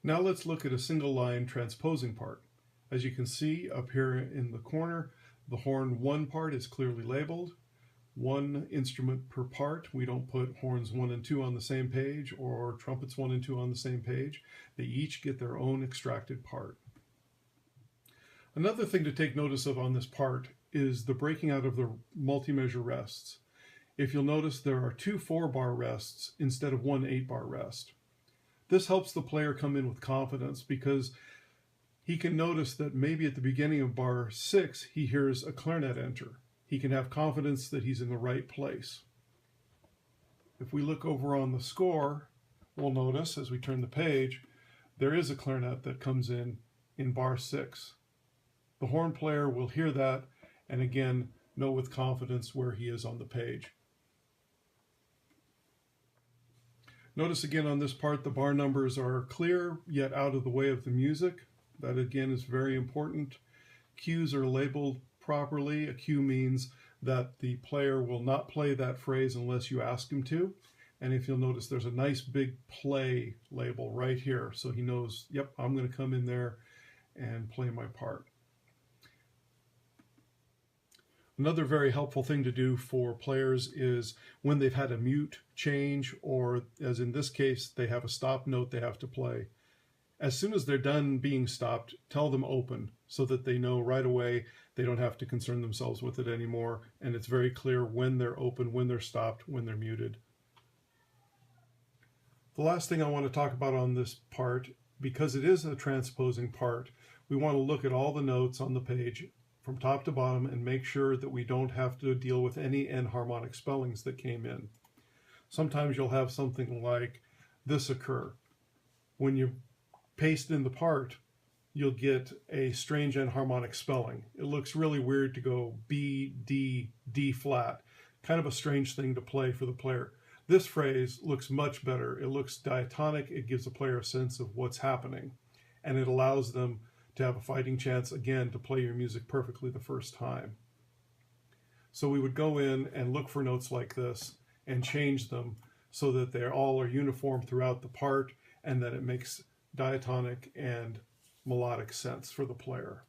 Now let's look at a single line transposing part. As you can see up here in the corner, the horn 1 part is clearly labeled. One instrument per part. We don't put horns 1 and 2 on the same page or trumpets 1 and 2 on the same page. They each get their own extracted part. Another thing to take notice of on this part is the breaking out of the multi-measure rests. If you'll notice, there are 2 4-bar rests instead of 1 8-bar rest. This helps the player come in with confidence because he can notice that maybe at the beginning of bar 6 he hears a clarinet enter. He can have confidence that he's in the right place. If we look over on the score, we'll notice as we turn the page, there is a clarinet that comes in bar 6. The horn player will hear that and again know with confidence where he is on the page. Notice again on this part the bar numbers are clear yet out of the way of the music. That again is very important. Cues are labeled properly. A cue means that the player will not play that phrase unless you ask him to. And if you'll notice, there's a nice big play label right here. So he knows, yep, I'm going to come in there and play my part. Another very helpful thing to do for players is when they've had a mute change, or as in this case, they have a stop note they have to play. As soon as they're done being stopped, tell them open so that they know right away they don't have to concern themselves with it anymore, and it's very clear when they're open, when they're stopped, when they're muted. The last thing I want to talk about on this part, because it is a transposing part, we want to look at all the notes on the page from top to bottom and make sure that we don't have to deal with any enharmonic spellings that came in. Sometimes you'll have something like this occur. When you paste in the part, you'll get a strange enharmonic spelling. It looks really weird to go B, D, D flat. Kind of a strange thing to play for the player. This phrase looks much better. It looks diatonic. It gives the player a sense of what's happening. And it allows them to have a fighting chance, again, to play your music perfectly the first time. So we would go in and look for notes like this and change them so that they all are uniform throughout the part and that it makes diatonic and melodic sense for the player.